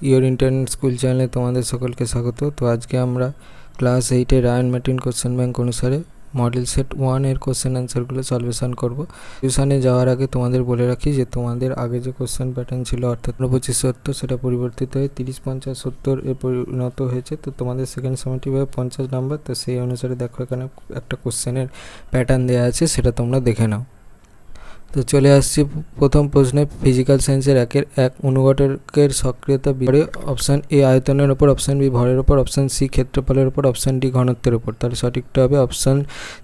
Your internet school চ্যানেলে তোমাদের সকলকে স্বাগত। তো আজকে আমরা ক্লাস 8-এর রায়ান মার্টিন কোশ্চেন ব্যাংক অনুসারে মডেল সেট 1 এর কোশ্চেন অ্যান্সারগুলো সলিউশন করব। সলিউশনে যাওয়ার আগে তোমাদের বলে রাখি যে তোমাদের আগে যে কোশ্চেন প্যাটার্ন ছিল অর্থাৎ 25-70 সেটা পরিবর্তিত হয়ে 30-50-70 এ পরিণত হয়েছে। তো তোমাদের সেকেন্ড সামেটিভ হবে 50 নাম্বার। তো সেই অনুসারে দেখো এখানে একটা কোশ্চেনের প্যাটার্ন দেওয়া আছে, সেটা তোমরা দেখে নাও। তো চলে আসছি প্রথম প্রশ্নে। ফিজিক্যাল সায়েন্সের 1-এর 1 অনুঘটকের সক্রিয়তা বিভরে অপশান এ আয়তনের ওপর, অপশান বি ভরের ওপর, অপশান সি ক্ষেত্রফলের ওপর, অপশান ডি ঘনত্বের ওপর। তাহলে সঠিকটা হবে অপশান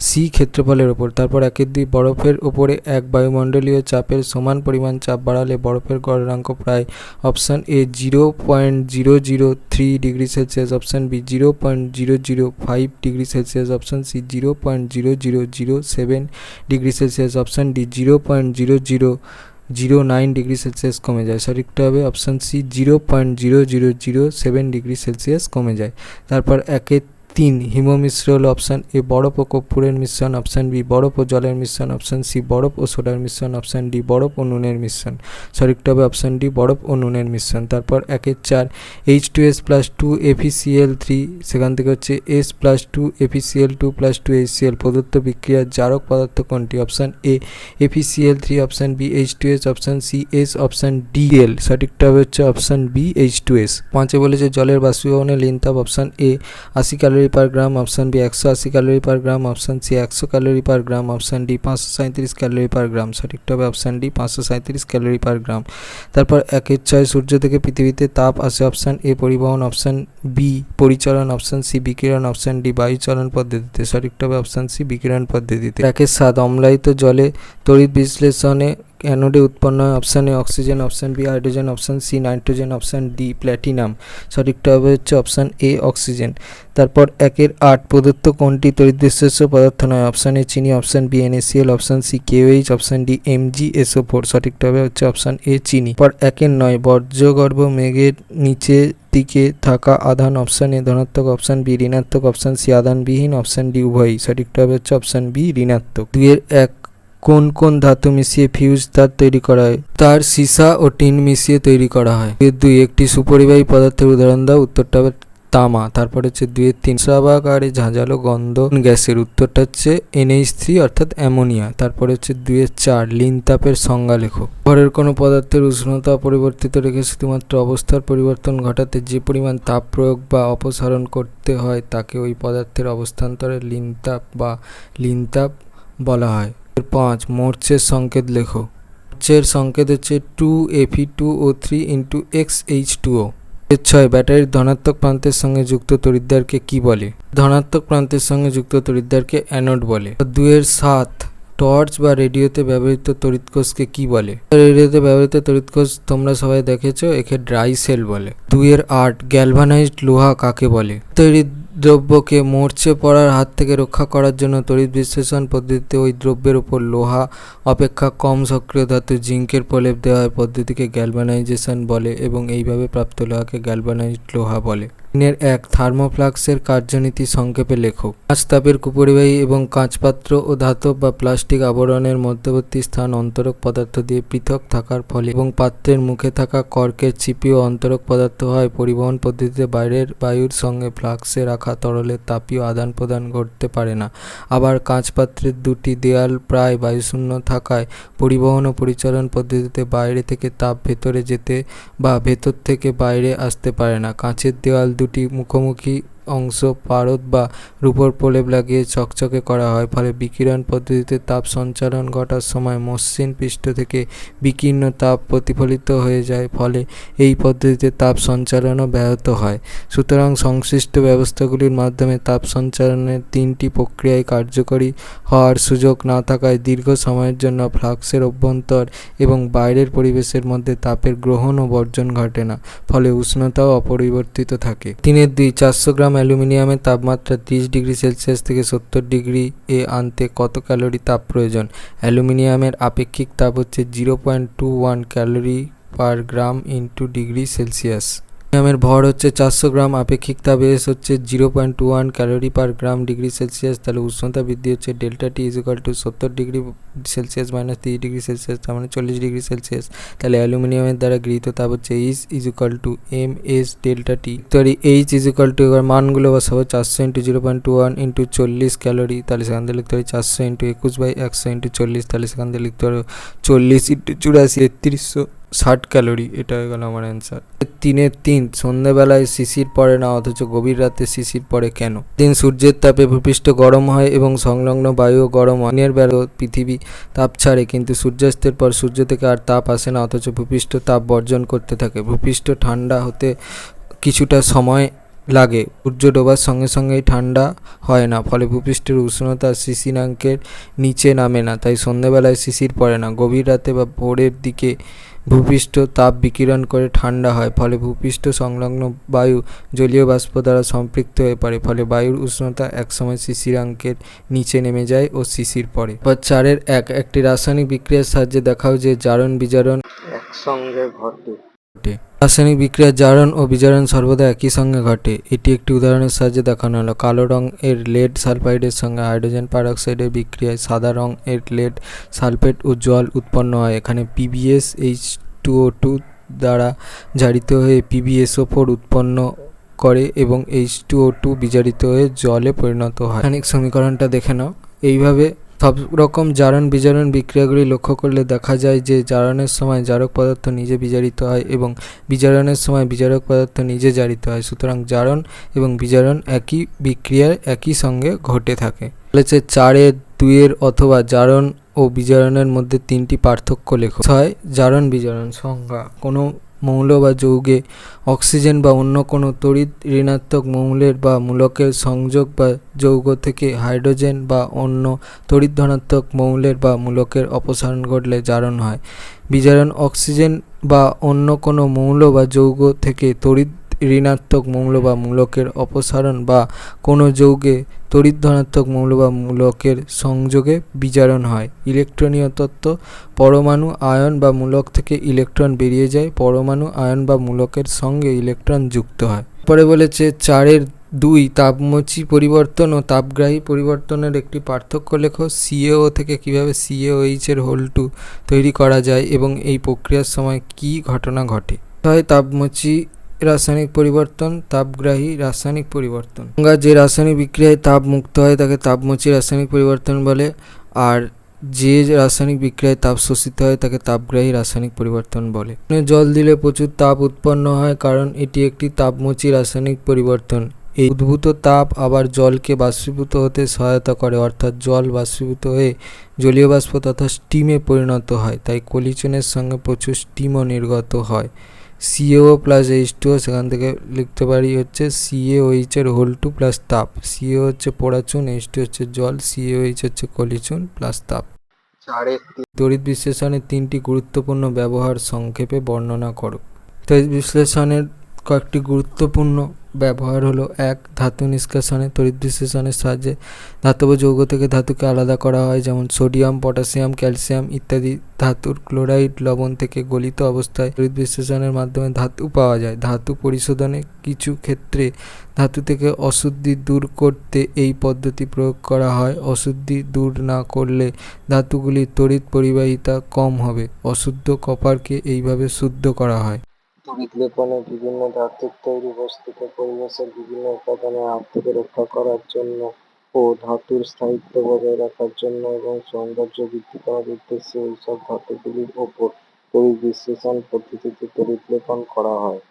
সি ক্ষেত্রফলের ওপর। তারপর 1-2 বরফের ওপরে এক বায়ুমণ্ডলীয় চাপের সমান পরিমাণ চাপ বাড়ালে বরফের গলনাঙ্ক প্রায় option A 0.003 degree Celsius, option B 0.005 degree Celsius, option C 0.0007 degree Celsius, option D 0.0009 degree Celsius কমে যায়। সঠিকটা হবে অপশান সি 0.0007 ডিগ্রি সেলসিয়াস কমে যায়। তারপর 1-3 হিমমিশ্র হল অপশান এ বরফ ও কর্পূরের মিশ্রণ, অপশান বি বরফ ও জলের মিশ্রণ, অপশান সি বরফ ও সোডার মিশ্রণ, অপশান ডি বরফ ও নুনের মিশ্রণ। সঠিকটা হবে অপশান ডি বরফ ও নুনের মিশ্রণ। তারপর 1-4 H2S+2 FeCl3, সেখান থেকে হচ্ছে S+2 FeCl2 + 2 HCl প্রদত্ত বিক্রিয়ার জারক পদার্থ কোনটি? Option A FeCl3, option B H2S, option C S, option D L। সঠিকটা হবে হচ্ছে অপশান বি H2S। 5-এ বলেছে জলের বাষ্পীভবনের লিনতাপ option A 80 calorie per gram, option B 180 calorie per gram, option C 100 calorie per gram, option D 537 calorie per gram. সঠিকটা হবে option D 537 calorie per gram. তারপর 1-6 সূর্য থেকে পৃথিবীতে তাপ আসে, অপশান এ পরিবহন, অপশান বি পরিচলন, অপশান সি বিকিরণ, option D বায়ুচলন পদ্ধতিতে। সঠিকটা হবে অপশান সি বিকিরণ পদ্ধতিতে। 1-7 অম্লায়িত জলে তড়িৎ বিশ্লেষণে অ্যানোডে উৎপন্ন হয়, option A oxygen, option B hydrogen, option C nitrogen, option D platinum. সঠিকটা হবে হচ্ছে অপশান এ অক্সিজেন। তারপর 1-8 প্রদত্ত কোনটি তড়িৎ বিশ্লেষ্য পদার্থ নয়? অপশান এ চিনি, option B NaCl, option C KOH, option D MgSO4। সঠিকটা হবে হচ্ছে অপশান এ চিনি। পর 1-9 বজ্রগর্ভ মেঘের নিচের দিকে থাকা আধান, অপশান এ ধনাত্মক, অপশান বি ঋণাত্মক, অপশান সি আধানবিহীন, অপশান ডি উভয়ই। সঠিকটা হবে হচ্ছে অপশান বি ঋণাত্মক। 2-1 কোন কোন ধাতু মিশিয়ে ফিউজ তার তৈরি করা হয়? তার সীসা ও টিন মিশিয়ে তৈরি করা হয়। 2 একটি সুপরিবাহী পদার্থের উদাহরণ দাও। উত্তরটা হবে তামা। তারপরে হচ্ছে 2-3 স্রাবাকারে ঝাঁঝালো গন্ধ গ্যাসের। উত্তরটা হচ্ছে NH3 অর্থাৎ অ্যামোনিয়া। তারপরে হচ্ছে 2-4 লিনতাপের সংজ্ঞা লেখো। ঘরের কোনো পদার্থের উষ্ণতা অপরিবর্তিত রেখে শুধুমাত্র অবস্থার পরিবর্তন ঘটাতে যে পরিমাণ তাপ প্রয়োগ বা অপসারণ করতে হয় তাকে ওই পদার্থের অবস্থান্তরের লিনতাপ বলা হয়। 5 মোর্চের সংকেত লেখো। মোর্চের সংকেত হচ্ছে 2Fe2O3 × XH2O। 6 ব্যাটারির ধনাত্মক প্রান্তের সঙ্গে যুক্ত তড়িৎদ্বারকে কি বলে? ধনাত্মক প্রান্তের সঙ্গে যুক্ত তড়িৎদ্বারকে অ্যানোড বলে। 2-7 টর্চ বা রেডিওতে ব্যবহৃত তড়িৎকোষকে কি বলে? রেডিওতে ব্যবহৃত তড়িৎকোষ তোমরা সবাই দেখেছো, একে ড্রাই সেল বলে। 2-8 গ্যালভানাইজড লোহা কাকে বলে? তৈরি দ্রব্যকে মরচে পড়ার হাত থেকে রক্ষা করার জন্য তড়িৎ বিশ্লেষণ পদ্ধতিতে ওই দ্রব্যের উপর লোহা অপেক্ষা কম সক্রিয় ধাতু জিঙ্কের প্রলেপ দেওয়া হয়। পদ্ধতিকে গ্যালভানাইজেশন বলে এবং এইভাবে প্রাপ্ত লোহাকে গ্যালভানাইজড লোহা বলে। 3-1 থার্মোফ্লাক্সের কার্যনীতি সংক্ষেপে লেখো। কাঁচ তাপের কুপরিবাহী এবং কাঁচপাত্র ও ধাতব বা প্লাস্টিক আবরণের মধ্যবর্তী স্থান অন্তরক পদার্থ দিয়ে পৃথক থাকার ফলে এবং পাত্রের মুখে থাকা কর্কের চিপিও অন্তরক পদার্থ হয়। পরিবহন পদ্ধতিতে বাইরের বায়ুর সঙ্গে ফ্লাক্সে রাখা তরলের তাপীয় আদান প্রদান ঘটতে পারে না। আবার কাঁচপাত্রের দুটি দেয়াল প্রায় বায়ুশূন্য থাকায় পরিবহন ও পরিচালন পদ্ধতিতে বাইরে থেকে তাপ ভেতরে যেতে বা ভেতর থেকে বাইরে আসতে পারে না। কাঁচের দেওয়াল দুটি মুখোমুখি অংশ পারদ বা রূপোর প্রলেপ লাগিয়ে চকচকে করা হয়, ফলে বিকিরণ পদ্ধতিতে তাপ সঞ্চালন ঘটার সময় মসৃণ পৃষ্ঠ থেকে বিকীর্ণ তাপ প্রতিফলিত হয়ে যায়, ফলে এই পদ্ধতিতে তাপ সঞ্চালনও ব্যাহত হয়। সুতরাং সংশ্লিষ্ট ব্যবস্থাগুলির মাধ্যমে তাপ সঞ্চালনের 3টি প্রক্রিয়ায় কার্যকরী হওয়ার সুযোগ না থাকায় দীর্ঘ সময়ের জন্য ফ্লাক্সের অভ্যন্তর এবং বাইরের পরিবেশের মধ্যে তাপের গ্রহণ ও বর্জন ঘটে না, ফলে উষ্ণতাও অপরিবর্তিত থাকে। 3-2 400 গ্রাম অ্যালুমিনিয়ামের তাপমাত্রা 30 ডিগ্রি সেলসিয়াস থেকে 70 ডিগ্রি এ আনতে কত ক্যালোরি তাপ প্রয়োজন? অ্যালুমিনিয়ামের আপেক্ষিক তাপ হচ্ছে 0.21 calorie per gram into degree Celsius. অ্যালুমিনিয়ামের ভর হচ্ছে 400 গ্রাম, আপেক্ষিক তাপ এস হচ্ছে 0.21 ক্যালোরি পার গ্রাম ডিগ্রি সেলসিয়াস। তাহলে উষ্ণতা বৃদ্ধি হচ্ছে delta T equal to 70 degree Celsius minus 30 degree Celsius, তার মানে 40 ডিগ্রি সেলসিয়াস। তাহলে অ্যালুমিনিয়ামের দ্বারা গৃহীত তাপ হচ্ছে H equal to M S delta T. তাহলে এইচ ইকুয়াল টু, এবার মানগুলো বসাবো, 400 ইন্টু 0.21 ইন্টু 40 ক্যালোরি, তাহলে সেখান থেকে লিখতে পারি 400 ইন্টু 21/100 ইন্টু 40, তাহলে সেখান থেকে লিখতে পারো 40 ইন্টু 84 3360 ক্যালোরি। এটা হয়ে গেল আমার অ্যান্সার। 3 সন্ধ্যাবেলায় শিশির পড়ে না অথচ গভীর রাতে শিশির পড়ে কেন? সূর্যের তাপে ভূপৃষ্ঠ গরম হয় এবং সংলগ্ন বায়ুও গরম হয়। দিনের বেলা পৃথিবী তাপ ছাড়ে, কিন্তু সূর্যাস্তের পর সূর্য থেকে আর তাপ আসে না, অথচ ভূপৃষ্ঠ তাপ বর্জন করতে থাকে। ভূপৃষ্ঠ ঠান্ডা হতে কিছুটা সময় লাগে, সূর্য ডোবার সঙ্গে সঙ্গেই ঠান্ডা হয় না, ফলে ভূপৃষ্ঠের উষ্ণতা শিশিরাঙ্কের নিচে নামে না, তাই সন্ধ্যাবেলায় শিশির পড়ে না। গভীর রাতে বা ভোরের দিকে ভূপৃষ্ঠ তাপ বিকিরণ করে ঠান্ডা হয়, ফলে ভূপৃষ্ঠ সংলগ্ন বায়ু জলীয় বাষ্প দ্বারা সম্পৃক্ত হয়ে পড়ে, ফলে বায়ুর উষ্ণতা একসময় শিশিরাঙ্কের নিচে নেমে যায় ও শিশির পড়ে। 4 একটি রাসায়নিক বিক্রিয়ার সাহায্যে দেখাও যে জারণ বিজারণ একসঙ্গে ঘটে। রাসায়নিক বিক্রিয়ার জারণ ও বিজারণ সর্বদা একই সঙ্গে ঘটে। এটি একটি উদাহরণের সাহায্যে দেখানো হলো। কালো রং এর লেড সালফাইডের সঙ্গে হাইড্রোজেন পারঅক্সাইডের বিক্রিয়ায় সাদা রং এর লেড সালফেট ও জল উৎপন্ন হয়। এখানে PbS H2O2 দ্বারা জারিত হয়ে PbSO4 উৎপন্ন করে এবং H2O2 বিজারিত হয়ে জলে পরিণত হয়। রাসায়নিক সমীকরণটা দেখে নাও। এইভাবে সব রকম জারণ বিজারণ বিক্রিয়াগুলি লক্ষ্য করলে দেখা যায় যে জারণের সময় জারক পদার্থ নিজে বিজারিত হয় এবং বিজারণের সময় বিজারক পদার্থ নিজে জারিত হয়। সুতরাং জারণ এবং বিজারণ একই বিক্রিয়ার একই সঙ্গে ঘটে থাকে। বলেছে 4-2 অথবা জারণ ও বিজারণের মধ্যে 3টি পার্থক্য লেখো। 6 জারণ বিজারণ সংজ্ঞা। কোনো মৌল বা যৌগে অক্সিজেন বা অন্য কোনো তড়িৎ ঋণাত্মক মৌলের বা মূলকের সংযোগ বা যৌগ থেকে হাইড্রোজেন বা অন্য তড়িৎ ধনাত্মক মৌলের বা মূলকের অপসারণ ঘটলে জারণ হয়। বিজারণ অক্সিজেন বা অন্য কোনো মৌল বা যৌগ থেকে তড়িৎ ঋণাত্মক মৌল বা মূলকের অপসারণ বা কোনো যৌগে তড়িৎ ধনাত্মক মৌল বা মূলকের সংযোগে বিজারণ হয়। ইলেকট্রনীয় তত্ত্ব। পরমাণু আয়ন বা মূলক থেকে ইলেকট্রন বেরিয়ে যায়, পরমাণু আয়ন বা মূলকের সঙ্গে ইলেকট্রন যুক্ত হয়। পরে বলেছে 4-2 তাপমোচী পরিবর্তন ও তাপগ্রাহী পরিবর্তনের একটি পার্থক্য লেখো। CaO থেকে কিভাবে CaOH এর হোল2 তৈরি করা যায় এবং এই প্রক্রিয়ার সময় কি ঘটনা ঘটে। হয় তাপমোচী রাসায়নিক পরিবর্তন, তাপগ্রাহী রাসায়নিক পরিবর্তন। যে রাসায়নিক বিক্রিয়ায় তাপ মুক্ত হয় তাকে তাপমোচী রাসায়নিক পরিবর্তন বলে, আর যে রাসায়নিক বিক্রিয়ায় তাপ শোষিত হয় তাকে তাপগ্রাহী রাসায়নিক পরিবর্তন বলে। জল দিলে প্রচুর তাপ উৎপন্ন হয় কারণ এটি একটি তাপমোচী রাসায়নিক পরিবর্তন। এই উদ্ভূত তাপ আবার জলকে বাষ্পীভূত হতে সহায়তা করে, অর্থাৎ জল বাষ্পীভূত হয়ে জলীয় বাষ্প তথা স্টিমে পরিণত হয়, তাই কলিচনের সঙ্গে প্রচুর স্টিমও নির্গত হয়। CaO প্লাস H2O, সেখান থেকে লিখতে পারি হচ্ছে CaOH এর হোল2 প্লাস তাপ। CaO হচ্ছে পোড়াচুন, H2 হচ্ছে জল, CaOH হচ্ছে কলিচুন প্লাস তাপ। তড়িৎ বিশ্লেষণের 3টি গুরুত্বপূর্ণ ব্যবহার সংক্ষেপে বর্ণনা করো। তড়িৎ বিশ্লেষণের কয়েকটি গুরুত্বপূর্ণ ব্যবহার হলো: 1. ধাতু নিষ্কাশনে। তড়িৎ বিশ্লেষণের সাহায্যে ধাতব যৌগ থেকে ধাতুকে আলাদা করা হয়, যেমন সোডিয়াম, পটাশিয়াম, ক্যালসিয়াম ইত্যাদি ধাতুর ক্লোরাইড লবণ থেকে গলিত অবস্থায় তড়িৎ বিশ্লেষণের মাধ্যমে ধাতু পাওয়া যায়। ধাতু পরিশোধনে কিছু ক্ষেত্রে ধাতু থেকে অশুদ্ধি দূর করতে এই পদ্ধতি প্রয়োগ করা হয়। অশুদ্ধি দূর না করলে ধাতুগুলির তড়িৎ পরিবাহিতা কম হবে। অশুদ্ধ কপারকে এইভাবে শুদ্ধ করা হয়। তড়িৎ লেপনে বিভিন্ন ধাতুর তৈরি বস্তুকে পরিবেশের বিভিন্ন উপাদানের হাত থেকে রক্ষা করার জন্য ও ধাতুর স্থায়িত্ব বজায় রাখার জন্য এবং সৌন্দর্য বৃদ্ধি করার উদ্দেশ্যে এইসব ধাতুগুলির ওপর তড়িৎ বিশ্লেষণ পদ্ধতিতে তড়িৎ লেপন করা হয়।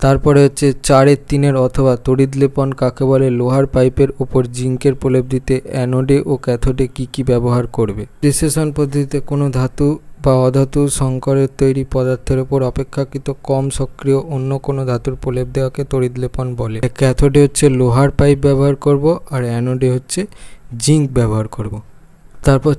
তারপরে হচ্ছে 4-3 অথবা তড়িৎ লেপন কাকে বলে? লোহার পাইপের ওপর জিঙ্কের প্রলেপ দিতে অ্যানোডে ও ক্যাথোডে কি কি ব্যবহার করবে? বিশ্লেষণ পদ্ধতিতে কোনো ধাতু বা অধাতু সংকরের তৈরি পদার্থের ওপর অপেক্ষাকৃত কম সক্রিয় অন্য কোনো ধাতুর প্রলেপ দেওয়াকে তড়িৎ লেপন বলে। ক্যাথোডে হচ্ছে লোহার পাইপ ব্যবহার করব আর অ্যানোডে হচ্ছে জিঙ্ক ব্যবহার করব। তারপর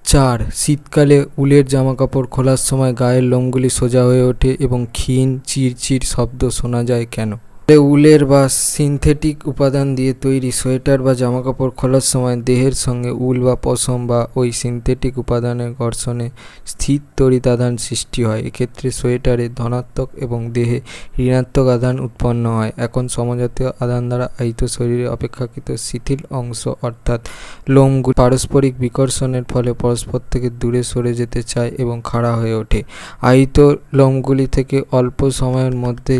4 শীতকালে উলের জামাকাপড় খোলার সময় গায়ের লোমগুলি সোজা হয়ে ওঠে এবং ক্ষীণ চিরচির শব্দ শোনা যায় কেন? উলের বা সিনথেটিক উপাদান দিয়ে তৈরি সোয়েটার বা জামাকাপড় খোলার সময় দেহের সঙ্গে উল বা পশম বা ওই সিনথেটিক উপাদানের ঘর্ষণে স্থির তড়িৎ আধান সৃষ্টি হয়। এক্ষেত্রে সোয়েটারে ধনাত্মক এবং দেহে ঋণাত্মক আধান উৎপন্ন হয়। এখন সমজাতীয় আধান দ্বারা আহিত শরীরে অপেক্ষাকৃত শিথিল অংশ অর্থাৎ লোমগুলি পারস্পরিক বিকর্ষণের ফলে পরস্পর থেকে দূরে সরে যেতে চায় এবং খাড়া হয়ে ওঠে। আহিত লোমগুলি থেকে অল্প সময়ের মধ্যে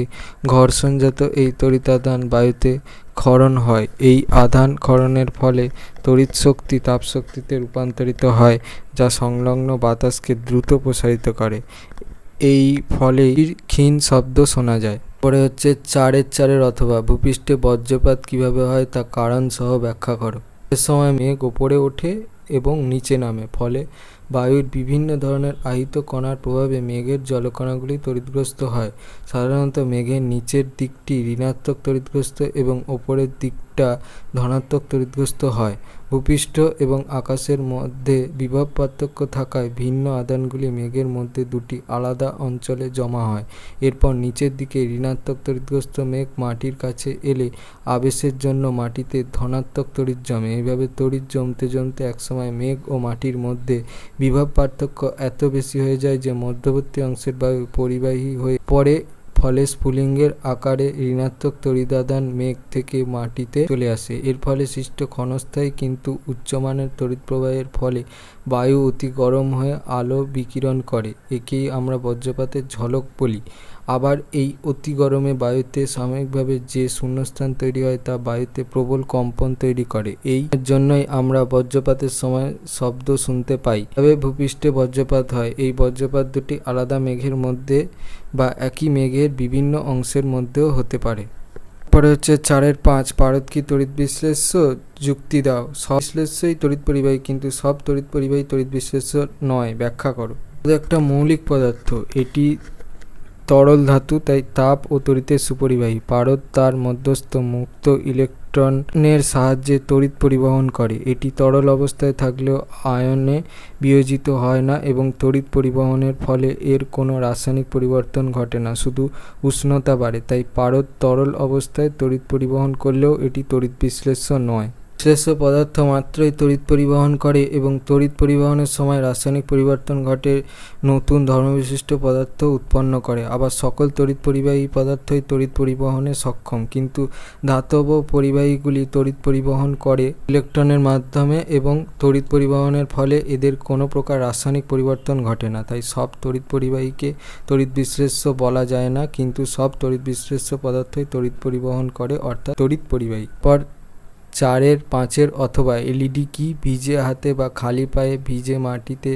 ঘর্ষণজাত এই তড়িতাধান বায়ুতে ক্ষরণ হয়। এই আধান ক্ষরণের ফলে তড়িৎ শক্তি তাপশক্তিতে রূপান্তরিত হয়, যা সংলগ্ন বাতাসকে দ্রুত প্রসারিত করে। এই ফলে ক্ষীণ শব্দ শোনা যায়। পরে হচ্ছে 4-4 অথবা ভূপৃষ্ঠে বজ্রপাত কিভাবে হয় তা কারণ সহ ব্যাখ্যা করো। এর সময় মেঘ ওপরে ওঠে এবং নিচে নামে, ফলে বায়ুর বিভিন্ন ধরনের আহিত কণার প্রভাবে মেঘের জলকণাগুলি তড়িৎগ্রস্ত হয়। সাধারণত মেঘের নিচের দিকটি ঋণাত্মক তড়িৎগ্রস্ত এবং ওপরের দিকটা ধনাত্মক তড়িৎগ্রস্ত হয়। ভূপৃষ্ঠ এবং আকাশের মধ্যে বিভব পার্থক্য থাকায় ভিন্ন আধানগুলি মেঘের মধ্যে দুটি আলাদা অঞ্চলে জমা হয়। এরপর নিচের দিকে ঋণাত্মক তড়িৎগ্রস্ত মেঘ মাটির কাছে এলে আবেশের জন্য মাটিতে ধনাত্মক তড়িৎ জমে। এইভাবে তড়িৎ জমতে জমতে একসময় মেঘ ও মাটির মধ্যে বিভব পার্থক্য এত বেশি হয়ে যায় যে মধ্যবর্তী অংশের বায়ু পরিবাহী হয়ে পড়ে, ফলে স্ফুলিঙ্গের আকারে ঋণাত্মক তড়িদাধান মেঘ থেকে মাটিতে চলে আসে। এর ফলে সৃষ্ট ক্ষণস্থায়ী কিন্তু উচ্চমানের তড়িৎ প্রবাহের ফলে বায়ু অতি গরম হয়ে আলো বিকিরণ করে। একেই আমরা বজ্রপাতের ঝলক বলি। আবার এই অতি গরমে বায়ুতে সাময়িকভাবে যে শূন্যস্থান তৈরি হয় তা বায়ুতে প্রবল কম্পন তৈরি করে। এই জন্যই আমরা বজ্রপাতের সময় শব্দ শুনতে পাই। তবে ভূপৃষ্ঠে বজ্রপাত হয়। এই বজ্রপাত দুটি আলাদা মেঘের মধ্যে বা একই মেঘের বিভিন্ন অংশের মধ্যেও হতে পারে। পরে হচ্ছে 4-5 পারদ কি তড়িৎ বিশ্লেষ্য? যুক্তি দাও। সব বিশ্লেষ্যই তড়িৎ পরিবাহী, কিন্তু সব তড়িৎ পরিবাহী তড়িৎ বিশ্লেষ্য নয়। ব্যাখ্যা করো। একটা মৌলিক পদার্থ, এটি তরল ধাতু, তাই তাপ ও তড়িতের সুপরিবাহী। পারদ তার মধ্যস্থ মুক্ত ইলেকট্রনের সাহায্যে তড়িৎ পরিবহন করে। এটি তরল অবস্থায় থাকলেও আয়নে বিয়োজিত হয় না এবং তড়িৎ পরিবহনের ফলে এর কোনো রাসায়নিক পরিবর্তন ঘটে না, শুধু উষ্ণতা বাড়ে। তাই পারদ তরল অবস্থায় তড়িৎ পরিবহন করলেও এটি তড়িৎ বিশ্লেষ্য নয়। বিশ্লেষ্য পদার্থ মাত্রই তড়িৎ পরিবহন করে এবং তড়িৎ পরিবহনের সময় রাসায়নিক পরিবর্তন ঘটে, নতুন ধর্মবিশিষ্ট পদার্থ উৎপন্ন করে। আবার সকল তড়িৎ পরিবাহী পদার্থই তড়িৎ পরিবহনে সক্ষম, কিন্তু ধাতব পরিবাহীগুলি তড়িৎ পরিবহন করে ইলেকট্রনের মাধ্যমে এবং তড়িৎ পরিবহনের ফলে এদের কোনো প্রকার রাসায়নিক পরিবর্তন ঘটে না। তাই সব তড়িৎ পরিবাহীকে তড়িৎ বিশ্লেষ্য বলা যায় না, কিন্তু সব তড়িৎ বিশ্লেষ্য পদার্থই তড়িৎ পরিবহন করে, অর্থাৎ তড়িৎ পরিবাহী। পর 4-5 অথবা এলইডি কি? ভিজে হাতে বা খালি পায়ে ভিজে মাটিতে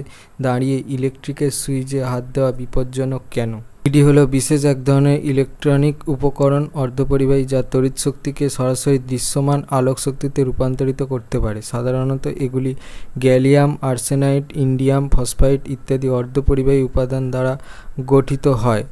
দাঁড়িয়ে ইলেকট্রিকের সুইচে হাত দেওয়া বিপজ্জনক কেন? এলইডি হলো বিশেষ এক ধরনের ইলেকট্রনিক উপকরণ, অর্ধপরিবাহী, যা তড়িৎ শক্তিকে সরাসরি দৃশ্যমান আলোক শক্তিতে রূপান্তরিত করতে পারে। সাধারণত এগুলি গ্যালিয়াম আর্সেনাইড, ইন্ডিয়াম ফসফাইড ইত্যাদি অর্ধপরিবাহী উপাদান দ্বারা গঠিত হয়।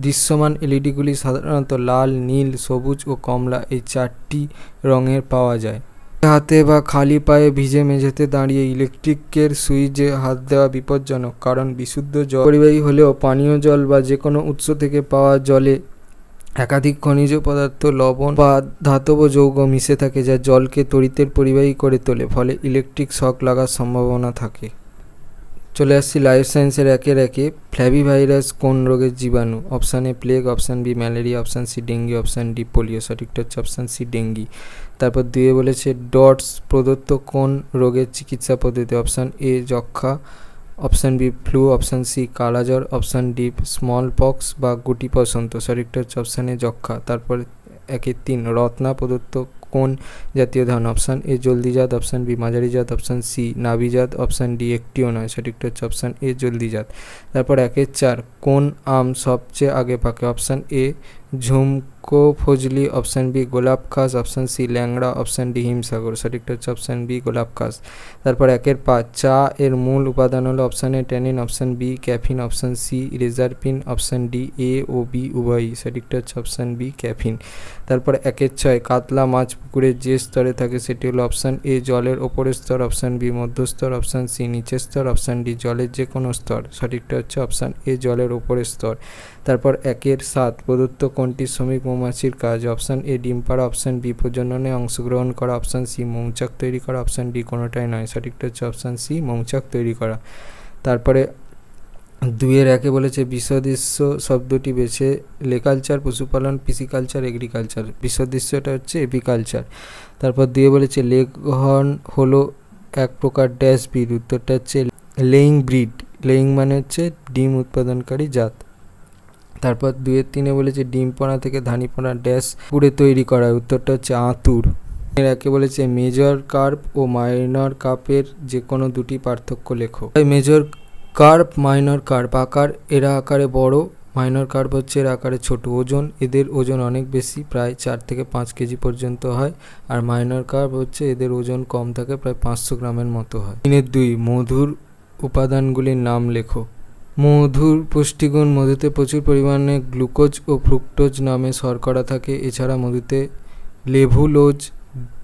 দৃশ্যমান এলইডিগুলি সাধারণত লাল, নীল, সবুজ ও কমলা এই 4টি রঙের পাওয়া যায়। হাতে বা খালি পায়ে ভিজে মেঝেতে দাঁড়িয়ে ইলেকট্রিকের সুইচে হাত দেওয়া বিপজ্জনক, কারণ বিশুদ্ধ জল পরিবাহী হলেও পানীয় জল বা যে কোনো উৎস থেকে পাওয়া জলে একাধিক খনিজ পদার্থ, লবণ বা ধাতব যৌগ মিশে থাকে, যা জলকে তড়িতের পরিবাহী করে তোলে, ফলে ইলেকট্রিক শক লাগার সম্ভাবনা থাকে। চলে আসছি লাইফ সায়েন্সের 1-1। ফ্ল্যাভিভাইরাস কোন রোগের জীবাণু? Option A plague, option B malaria, option C dengue, option D polio. সঠিকটা হচ্ছে অপশান সি ডেঙ্গি। তারপর 2 বলেছে ডটস প্রদত্ত কোন রোগের চিকিৎসা পদ্ধতি? অপশান এ যক্ষা, option B flu, option C কালাজ্বর, অপশান ডি স্মল পক্স বা গুটি বসন্ত। সঠিকটা হচ্ছে অপশান এ যক্ষা। তারপর 1-3 রত্না প্রদত্ত কোন জাতীয় ধান? অপশান এ জলদিজাত, অপশান বি মাঝারিজাত, অপশান সি নাভিজাত, অপশান ডি একটিও নয়। সঠিকটা হচ্ছে অপশান এ জলদিজাত। তারপর 1-4 কোন আম সবচেয়ে আগে পাকে? অপশান এ ঝুমকো ফজলি, অপশান বি গোলাপ খাস, অপশান সি ল্যাংড়া, অপশান ডি হিমসাগর। সঠিকটা হচ্ছে অপশান বি গোলাপ খাস। তারপর 1-5 চা এর মূল উপাদান হলো? Option A tannin, option B caffeine, option C reserpine, option D A ও বি উভয়ই। সঠিকটা হচ্ছে অপশান বি ক্যাফিন। তারপর 1-6 কাতলা মাছ পুকুরের যে স্তরে থাকে সেটি হলো? অপশান এ জলের ওপরের স্তর, অপশান বি মধ্যস্তর, অপশান সি নিচের স্তর, অপশান ডি জলের যে কোনো স্তর। সঠিকটা হচ্ছে অপশান এ জলের ওপরের স্তর। তারপর 1-7 প্রদত্ত কোনটি শ্রমিক মৌমাছির কাজ? অপশান এ ডিম পাড়া, অপশান বি প্রজননে অংশগ্রহণ করা, অপশান সি মৌচাক তৈরি করা, অপশান ডি কোনোটাই নয়। সঠিকটা হচ্ছে অপশান সি মৌচাক তৈরি করা। তারপরে 2-1 বলেছে বিসদৃশ্য শব্দটি বেছে লেকালচার, পশুপালন, পিসিকালচার, এগ্রিকালচার। বিসদৃশ্যটা হচ্ছে এপিকালচার। তারপর 2 বলেছে লেগহর্ন হলো এক প্রকার ড্যাশ ব্রিড। উত্তরটা হচ্ছে লেইং ব্রিড। লেইং মানে হচ্ছে ডিম উৎপাদনকারী জাত। তারপর 2-3 বলেছে ডিম পোনা থেকে ধানি পোনা ড্যাশ পুড়ে তৈরি করা। উত্তরটা হচ্ছে আঁতুর। 1 বলেছে মেজর কার্প ও মাইনর কার্পের যে কোনো দুটি পার্থক্য লেখো। মেজর কার্প, মাইনর কার্প আকার, এরা আকারে বড়, মাইনর কার্প হচ্ছে এর আকারে ছোট। ওজন, এদের ওজন অনেক বেশি, প্রায় 4 থেকে 5 কেজি পর্যন্ত হয়। আর মাইনর কার্প হচ্ছে এদের ওজন কম থাকে, প্রায় 500 গ্রামের মতো হয়। 3-2 মধুর উপাদানগুলির নাম লেখো। মধুর পুষ্টিগুণ, মধুতে প্রচুর পরিমাণে গ্লুকোজ ও ফ্রুক্টোজ নামে শর্করা থাকে। এছাড়া মধুতে লেভুলোজ,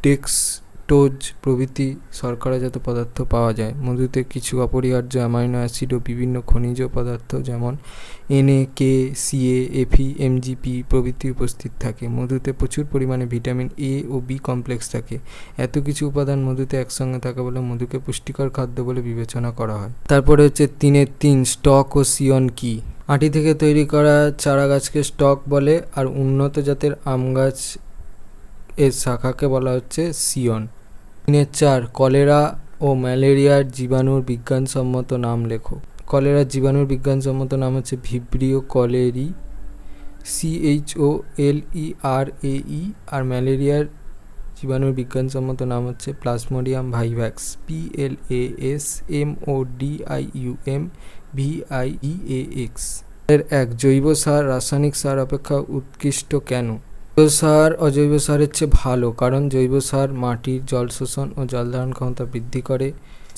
ডেক্সটোজ প্রভৃতি শর্করাজাত পদার্থ পাওয়া যায়। মধুতে কিছু অপরিহার্য অ্যামাইনো অ্যাসিড ও বিভিন্ন খনিজ পদার্থ যেমন Na, K, Ca, Fe, Mgp প্রভৃতি উপস্থিত থাকে। মধুতে প্রচুর পরিমাণে ভিটামিন A ও B কমপ্লেক্স থাকে। এত কিছু উপাদান মধুতে একসঙ্গে থাকে বলে মধুকে পুষ্টিকর খাদ্য বলে বিবেচনা করা হয়। তারপরে হচ্ছে 3-3 স্টক ও সিয়ন কি? আটি থেকে তৈরি করা চারা গাছকে স্টক বলে, আর উন্নত জাতের আম গাছ এর শাখাকে বলা হচ্ছে সিয়ন। 3-4 কলেরা ও ম্যালেরিয়ার জীবাণুর বিজ্ঞানসম্মত নাম লেখো। কলেরার জীবাণুর বিজ্ঞানসম্মত নাম হচ্ছে ভিব্রিও কলেরি, CHOLERAE। আর ম্যালেরিয়ার জীবাণুর বিজ্ঞানসম্মত নাম হচ্ছে প্লাজমোডিয়াম ভাইভ্যাক্স, PLASMODIUM VIEAX। 1 জৈব সার রাসায়নিক সার অপেক্ষা উৎকৃষ্ট কেন? জৈব সার অজৈব সারের চেয়ে ভালো, কারণ জৈব সার মাটির জল শোষণ ও জল ধারণ ক্ষমতা বৃদ্ধি করে।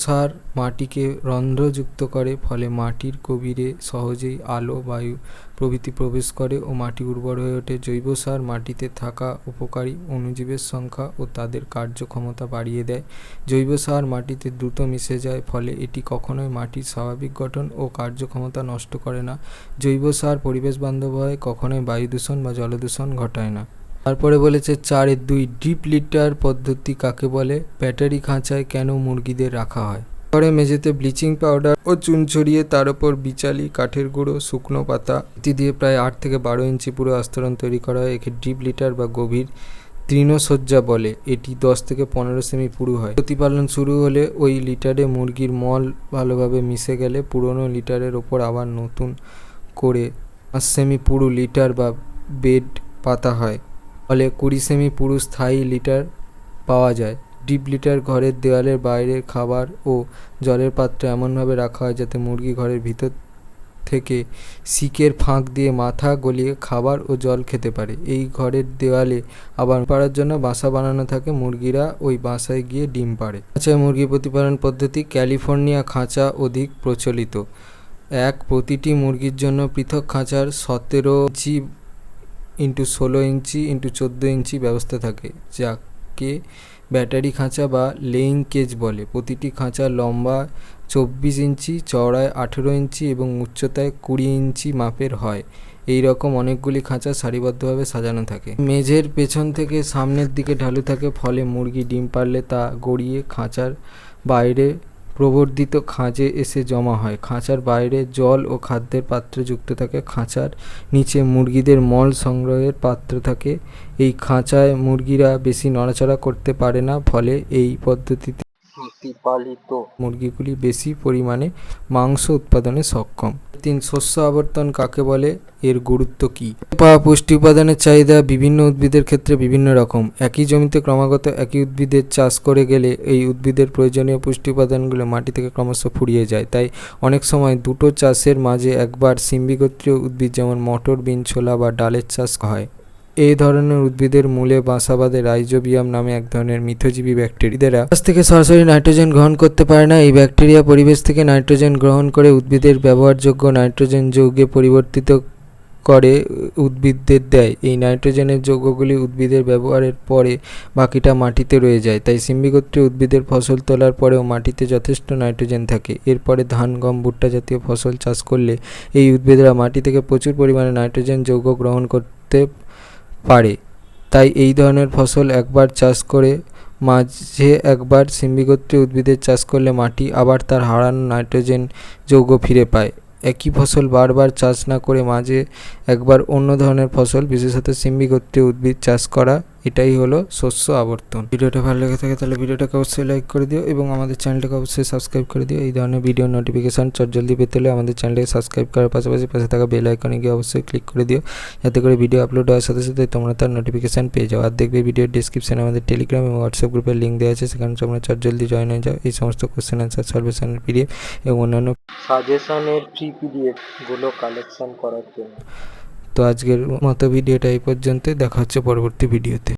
সার মাটিকে রন্ধ্রযুক্ত করে, ফলে মাটির গভীরে সহজেই আলো, বায়ু প্রভৃতি প্রবেশ করে ও মাটি উর্বর হয়ে ওঠে। জৈব সার মাটিতে থাকা উপকারী অণুজীবের সংখ্যা ও তাদের কার্যক্ষমতা বাড়িয়ে দেয়। জৈব সার মাটিতে দ্রুত মিশে যায়, ফলে এটি কখনোই মাটির স্বাভাবিক গঠন ও কার্যক্ষমতা নষ্ট করে না। জৈব সার পরিবেশ বান্ধব হয়, কখনোই বায়ু দূষণ বা জলদূষণ ঘটায় না। তারপরে বলেছে 4-2 ডিপ লিটার পদ্ধতি কাকে বলে? ব্যাটারি খাঁচায় কেন মুরগিদের রাখা হয়? ঘরে মেঝেতে ব্লিচিং পাউডার ও চুন ছড়িয়ে তার উপর বিচালি, কাঠের গুঁড়ো, শুকনো পাতা ইত্যাদি দিয়ে প্রায় 8 থেকে 12 ইঞ্চি পুরো আস্তরণ তৈরি করা হয়। একে ডিপ লিটার বা গভীর তৃণসজ্জা বলে। এটি 10 থেকে 15 সেমি পুরু হয়। প্রতিপালন শুরু হলে ওই লিটারে মুরগির মল ভালোভাবে মিশে গেলে পুরনো লিটারের ওপর আবার নতুন করে 5 সেমি পুরু লিটার বা বেড পাতা হয়। ফলে 20 সেমি পুরু স্থায়ী লিটার পাওয়া যায়। ডিপ লিটার ঘরের দেওয়ালের বাইরে খাবার ও জলের পাত্র এমনভাবে রাখা হয় যাতে মুরগি ঘরের ভিতর থেকে শিকের ফাঁক দিয়ে মাথা গলিয়ে খাবার ও জল খেতে পারে। এই ঘরের দেওয়ালে আবার পাড়ার জন্য বাসা বানানো থাকে, মুরগিরা ওই বাসায় গিয়ে ডিম পাড়ে। খাঁচায় মুরগি প্রতিপালন পদ্ধতি। ক্যালিফোর্নিয়া খাঁচা অধিক প্রচলিত। 1 প্রতিটি মুরগির জন্য পৃথক খাঁচার 17 ইঞ্চি × 16 ইঞ্চি × 14 ইঞ্চি ব্যবস্থা থাকে, যাকে ব্যাটারি খাঁচা বা লেইং কেজ বলে। প্রতিটি খাঁচা লম্বা 24 ইঞ্চি, চওড়ায় 18 ইঞ্চি এবং উচ্চতায় 20 ইঞ্চি মাপের হয়। এই রকম অনেকগুলি খাঁচা সারিবদ্ধভাবে সাজানো থাকে। মেঝের পেছন থেকে সামনের দিকে ঢালু থাকে, ফলে মুরগি ডিম পারলে তা গড়িয়ে খাঁচার বাইরে প্রবর্ধিত খাঁজে এসে জমা হয়। খাঁচার বাইরে জল ও খাদ্যের পাত্র যুক্ত থাকে। খাঁচার নিচে মুরগিদের মল সংগ্রহের পাত্র থাকে। এই খাঁচায় মুরগিরা বেশি নড়াচড়া করতে পারে না, ফলে এই পদ্ধতিতে প্রতিপালিত মুরগিগুলি বেশি পরিমাণে মাংস উৎপাদনে সক্ষম। 3 শস্য আবর্তন কাকে বলে? এর গুরুত্ব কী? পাওয়া পুষ্টি উপাদানের চাহিদা বিভিন্ন উদ্ভিদের ক্ষেত্রে বিভিন্ন রকম। একই জমিতে ক্রমাগত একই উদ্ভিদের চাষ করে গেলে এই উদ্ভিদের প্রয়োজনীয় পুষ্টি উপাদানগুলো মাটি থেকে ক্রমশ ফুরিয়ে যায়। তাই অনেক সময় দুটো চাষের মাঝে একবার সিম্বিগোত্রীয় উদ্ভিদ যেমন মটর, বিন, ছোলা বা ডালের চাষ হয়। এই ধরনের উদ্ভিদের মূলে বাসা বাঁধে রাইজোবিয়াম নামে এক ধরনের মিথজীবী ব্যাকটেরিয়া। গাছ থেকে সরাসরি নাইট্রোজেন গ্রহণ করতে পারে না। এই ব্যাকটেরিয়া পরিবেশ থেকে নাইট্রোজেন গ্রহণ করে উদ্ভিদের ব্যবহারযোগ্য নাইট্রোজেন যৌগে পরিবর্তিত করে উদ্ভিদদের দেয়। এই নাইট্রোজেনের যৌগগুলি উদ্ভিদের ব্যবহারের পরে বাকিটা মাটিতে রয়ে যায়। তাই সিম্বিগোত্রীয় উদ্ভিদের ফসল তোলার পরেও মাটিতে যথেষ্ট নাইট্রোজেন থাকে। এরপরে ধান, গম, ভুট্টা জাতীয় ফসল চাষ করলে এই উদ্ভিদরা মাটি থেকে প্রচুর পরিমাণে নাইট্রোজেন যৌগ গ্রহণ করতে করতে পারে। তাই এই ধরনের ফসল একবার চাষ করে মাঝে একবার সিম্বিগোত্রীয় উদ্ভিদের চাষ করলে মাটি আবার তার হারানো নাইট্রোজেন যৌগ ফিরে পায়। একই ফসল বারবার চাষ না করে মাঝে একবার অন্য ধরনের ফসল বিশেষত সিম্বিগোত্রীয় উদ্ভিদ চাষ করা, এটাই হলো শস্য আবর্তন। ভিডিওটা ভালো লেগে থাকে তাহলে ভিডিওটাকে অবশ্যই লাইক করে দিও এবং আমাদের চ্যানেলটাকে অবশ্যই সাবস্ক্রাইব করে দিও। এই ধরনের ভিডিও নোটিফিকেশান জলদি পেতে হলে আমাদের চ্যানেলটাকে সাবস্ক্রাইব করার পাশাপাশি পাশে থাকা বেল আইকনে গিয়ে অবশ্যই ক্লিক করে দিও, যাতে করে ভিডিও আপলোড হওয়ার সাথে সাথে তোমরা তার নোটিফিকেশান পেয়ে যাও। আর দেখবে ভিডিওর ডিসক্রিপশানে আমাদের টেলিগ্রাম এবং হোয়াটসঅ্যাপ গ্রুপের লিঙ্ক দেওয়া আছে, সেখানে তোমরা জলদি জয়েন হয়ে যাও। এই সমস্ত কোশ্চেন অ্যান্সার সলভেশনের পিডিএফ এবং অন্যান্য সাজেশনের ফ্রি পিডিএফগুলো কালেকশন করার জন্য। তো আজকের মতো ভিডিওটা এই পর্যন্ত, দেখা হচ্ছে পরবর্তী ভিডিওতে।